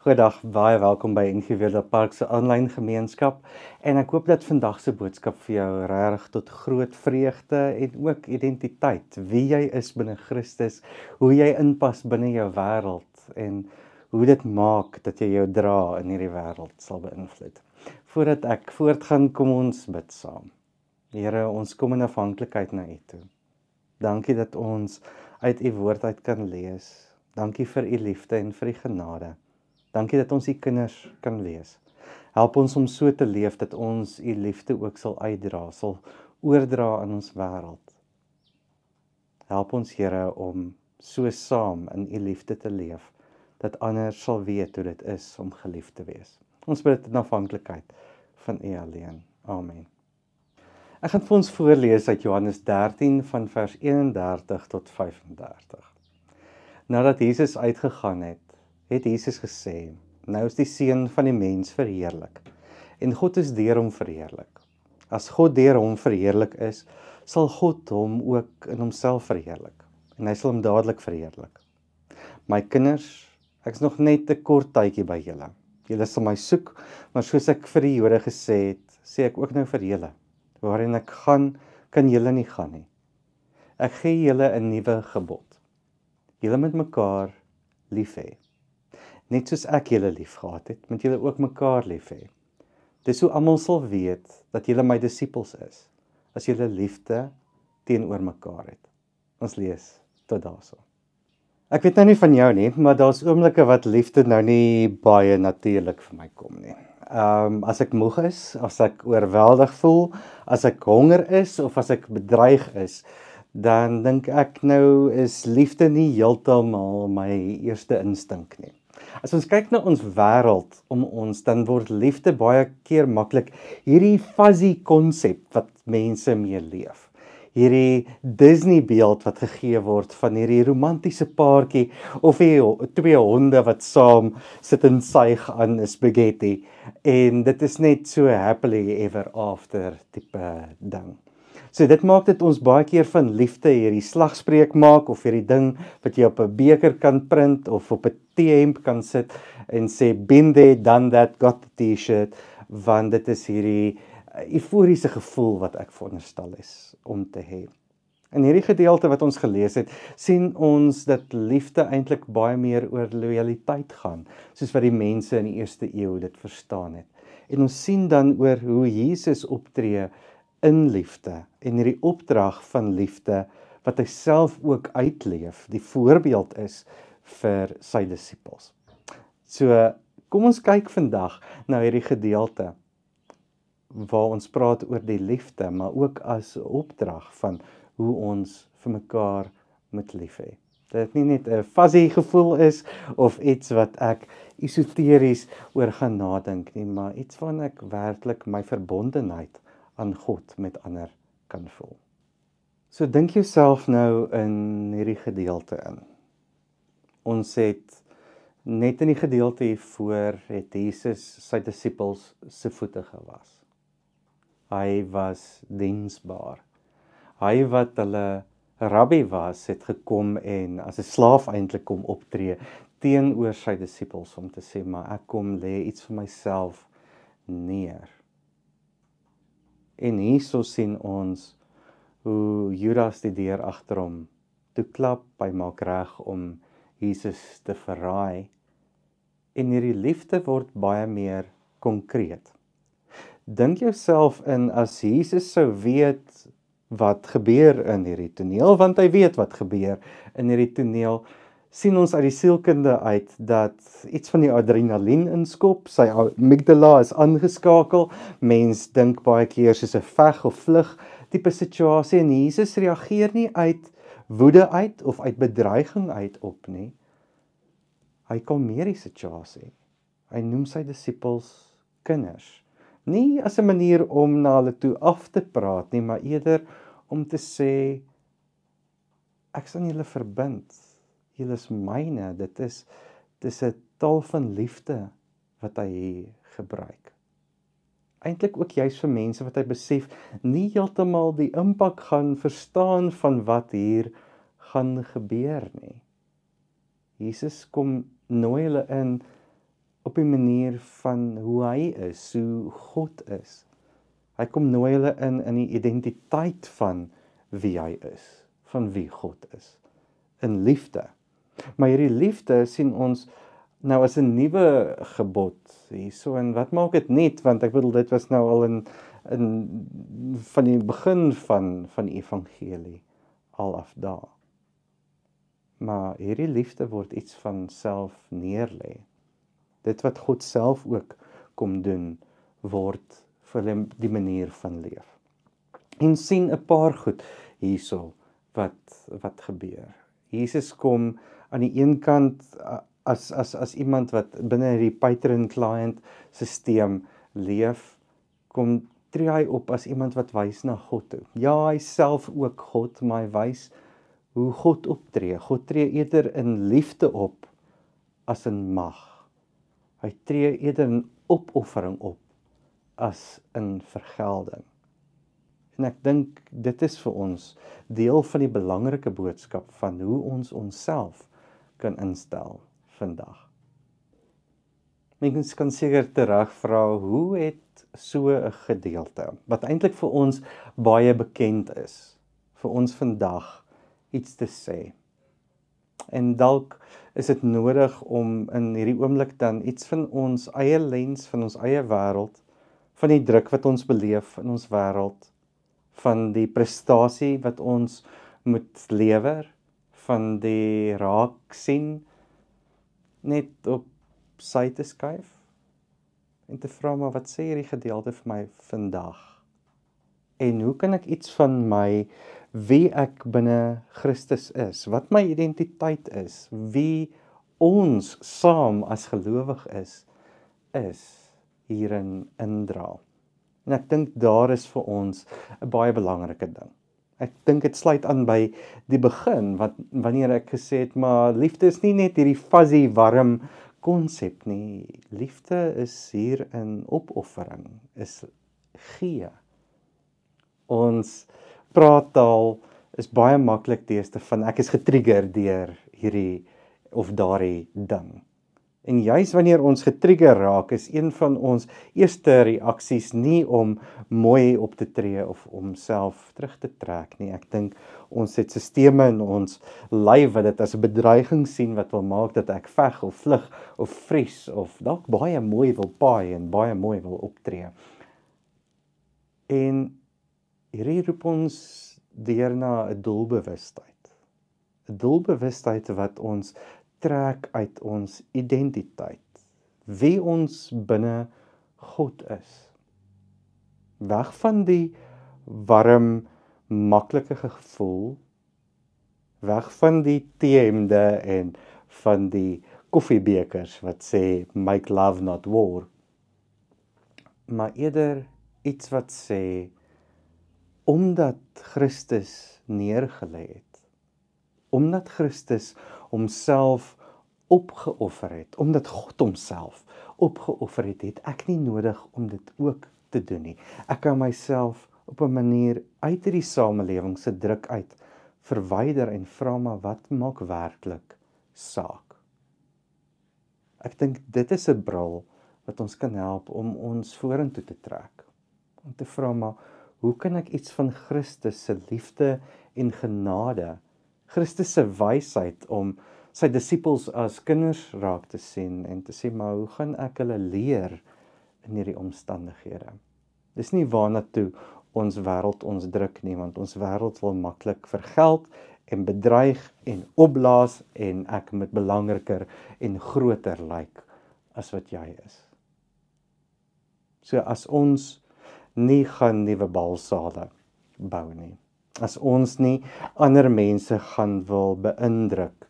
Goeiedag, baie welkom by NG Wederpark se aanlyn gemeenskap en ek hoop dat vandag se boodskap vir jou regtig tot groot vreugde en ook identiteit, wie jy is binne Christus, hoe jy inpas binne jou wêreld en hoe dit maak dat jy jou dra in hierdie wêreld sal beïnvloed. Voordat ek voortgaan, kom ons bid saam. Here, ons kom in afhanklikheid na U toe. Dankie dat ons uit U woord uit kan lees. Dankie vir U liefde en vir U genade. Dankie dat ons U kinders kan wees. Help ons om so te leef dat ons U liefde ook sal uitdra, sal oordra in ons wêreld. Help ons, Here, om so saam in U liefde te leef, dat ander sal weet hoe dit is om geliefd te wees. Ons bid dit in afhanklikheid van U alleen. Amen. Ek gaan vir ons voorlees uit Johannes 13 van vers 31 tot 35. Nadat Jesus uitgegaan het, het Jesus gesê, nou is die Seun van die mens verheerlik, en God is deur hom verheerlik. As God deur hom verheerlik is, sal God hom ook in homself verheerlik, en hy sal hom dadelik verheerlik. My kinders, ek is nog net 'n kort tydjie by julle. Julle sal my soek, maar soos ek vir die Jode gesê het, sê ek ook nou vir julle, waarin ek gaan, kan julle nie gaan nie. Ek gee julle 'n nuwe gebod. Julle moet mekaar lief hê. Net soos ek julle lief gehad het, moet julle ook mekaar lief hê. Dis hoe almal sal weet dat julle my disippels is, as julle liefde teenoor mekaar het. Ons lees tot daarso. Ek weet nou nie van jou nie, maar daar's oomblikke wat liefde nou nie baie natuurlik vir my kom nie. As ek moeg is, as ek oorweldig voel, as ek honger is of as ek bedreig is, dan dink ek nou is liefde nie heeltemal my eerste instink nie. As ons kyk na ons wêreld om ons, dan word liefde baie keer maklik hierdie fuzzy konsep wat mense mee leef. Hierdie Disney beeld wat gegee word van hierdie romantiese paartjie of die twee honde wat saam sit en suig aan 'n spaghetti en dit is net so happily ever after tipe ding. So dit maak dit ons baie keer van liefde hierdie slagspreuk maak of hierdie ding wat jy op 'n beker kan print of op 'n T-hemp kan sit en sê been there, done that, got the T-shirt, want dit is hierdie euforiese gevoel wat ek veronderstel is om te hê. In hierdie gedeelte wat ons gelees het, sien ons dat liefde eintlik baie meer oor lojaliteit gaan, soos wat die mense in die eerste eeu dit verstaan het. En ons sien dan oor hoe Jesus optree in liefde en hierdie opdrag van liefde wat hy self ook uitleef, die voorbeeld is vir sy disippels. So, kom ons kyk vandag na hierdie gedeelte waar ons praat oor die liefde, maar ook as 'n opdrag van hoe ons vir mekaar moet lief hê. Dat dit nie net 'n fuzzy gevoel is of iets wat ek esoteries oor gaan nadink nie, maar iets waarna ek werklik my verbondenheid aan God met ander kan voel. So dink jouself nou in hierdie gedeelte in. Ons het net in die gedeelte hiervoor het Jesus sy disippels se voete gewas. Hy was diensbaar. Hy wat hulle rabbi was, het gekom en as 'n slaaf eintlik kom optree teenoor sy disippels om te sê, maar ek kom lê iets vir myself neer. En hierso sien ons hoe Judas die deur agter hom toe klap, hy maak reg om Jesus te verraai. En hierdie liefde word baie meer konkreet. Dink jouself in as Jesus sou weet wat gebeur in hierdie toneel, want hy weet wat gebeur in hierdie toneel, sien ons uit die sielkunde uit dat iets van die adrenalien inskop, sy amygdala is aangeskakel, mens dink baie keer soos 'n veg of vlug tipe situasie en Jesus reageer nie uit woede uit of uit bedreiging uit op nie. Hy kalmeer die situasie. Hy noem sy disippels kinders. Nie as 'n manier om na hulle toe af te praat nie, maar eerder om te sê, ek sal julle verbind. Julle is myne. Dit is 'n taal van liefde wat hy gebruik. Eintlik ook juis vir mense wat hy besef nie heeltemal die impak gaan verstaan van wat hier gaan gebeur nie. Jesus kom nooi hulle in op die manier van hoe hy is, hoe God is. Hy kom nooi hulle in die identiteit van wie hy is, van wie God is, in liefde. Maar hierdie liefde sien ons nou as 'n nuwe gebod hierso, en wat maak dit net, want ek bedoel dit was nou al in van die begin van die evangelie al af daar. Maar hierdie liefde word iets van self neerlê. Dit wat God self ook kom doen, word vir hulle die manier van leef. En sien 'n paar goed hierso wat gebeur. Jesus kom aan die een kant as iemand wat binne die patron-client stelsel leef, kom tree hy op as iemand wat wys na God toe. Ja, hy self ook God, maar hy wys hoe God optree. God tree eerder in liefde op as in mag. Hy tree eerder in opoffering op as in vergelding. En ek dink dit is vir ons deel van die belangrike boodskap van hoe ons onsself kan instel vandag. Mens kan seker terugvra, hoe het so 'n gedeelte, wat eintlik vir ons baie bekend is, vir ons vandag iets te sê. En dalk is dit nodig om in hierdie oomblik dan iets van ons eie lens, van ons eie wêreld, van die druk wat ons beleef in ons wêreld, van die prestasie wat ons moet lewer, van die raak sien, net op sy te skuif en te vra, maar wat sê hierdie gedeelte vir my vandag? En hoe kan ek iets van my, wie ek binne Christus is, wat my identiteit is, wie ons saam as gelowig is hierin indra? En ek dink daar is vir ons 'n baie belangrike ding. Ek dink dit sluit aan by die begin, wanneer ek gesê het, maar liefde is nie net hierdie fuzzy, warm konsep nie. Liefde is hier in opoffering, is gee. Ons praattaal is baie maklik deesdae van ek is getrigger deur hierdie of daardie ding. En juis wanneer ons getrigger raak, is een van ons eerste reaksies nie om mooi op te tree of om self terug te trek nie. Ek dink ons het sisteme in ons lyf wat dit as 'n bedreiging sien, wat wil maak dat ek veg of vlug of vries of dalk baie mooi wil paai en baie mooi wil optree. En hierdie roep ons deur na 'n doelbewustheid. 'n Doelbewustheid wat ons trek uit ons identiteit, wie ons binne God is. Weg van die warm, maklike gevoel, weg van die teehemde en van die koffiebekers wat sê make love not war, maar eerder iets wat sê omdat Christus neergelê het, omdat Christus homself opgeoffer het, omdat God homself opgeoffer het, het ek nie nodig om dit ook te doen nie. Ek kan myself op 'n manier uit hierdie samelewing se druk uit verwyder en vra, maar wat maak werklik saak? Ek dink dit is 'n bril wat ons kan help om ons vorentoe te trek. Om te vra, maar hoe kan ek iets van Christus se liefde en genade, Christus se wysheid om sy disippels as kinders raak te sien en te sê, maar hoe gaan ek hulle leer in hierdie omstandighede? Dis nie waarna toe ons wêreld ons druk nie, want ons wêreld wil maklik vergeld en bedreig en opblaas en ek moet belangriker en groter lyk as wat jy is. So as ons nie gaan nuwe balsale bou nie, as ons nie ander mense gaan wil beïndruk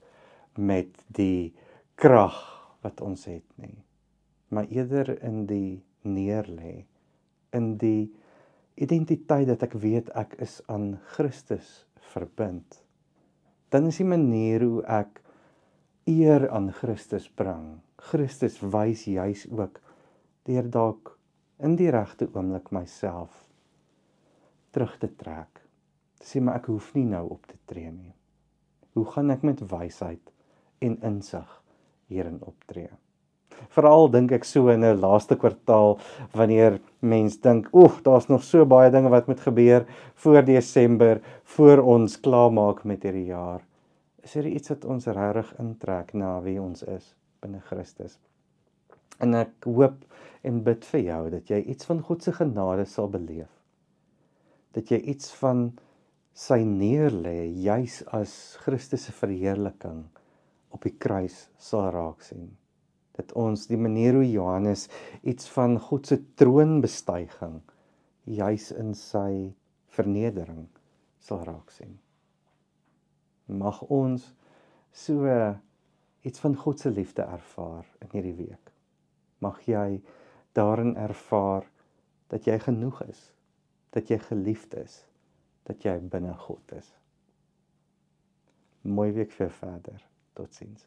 met die krag wat ons het nie, maar eerder in die neerlê, in die identiteit dat ek weet ek is aan Christus verbind, dan is die manier hoe ek eer aan Christus bring. Christus wys juis ook deur dalk in die regte oomblik myself terug te trek. Sê maar ek hoef nie nou op te tree nie. Hoe gaan ek met wysheid en insig hierin optree? Veral dink ek so in 'n laaste kwartaal wanneer mens dink, daar's nog so baie dinge wat moet gebeur voor Desember, voor ons klaarmaak met hierdie jaar. Is hier iets wat ons regtig intrek na wie ons is binne Christus? En ek hoop en bid vir jou dat jy iets van God se genade sal beleef. Dat jy iets van sy neerlê, juis as Christus se verheerliking op die kruis sal raak sien. Dat ons die manier hoe Johannes iets van God se troonbestuiging, juis in sy vernedering, sal raak sien. Mag ons so iets van God se liefde ervaar in hierdie week. Mag jy daarin ervaar dat jy genoeg is, dat jy geliefd is, dat jy binne God is. Mooi week vir verder. Totsiens.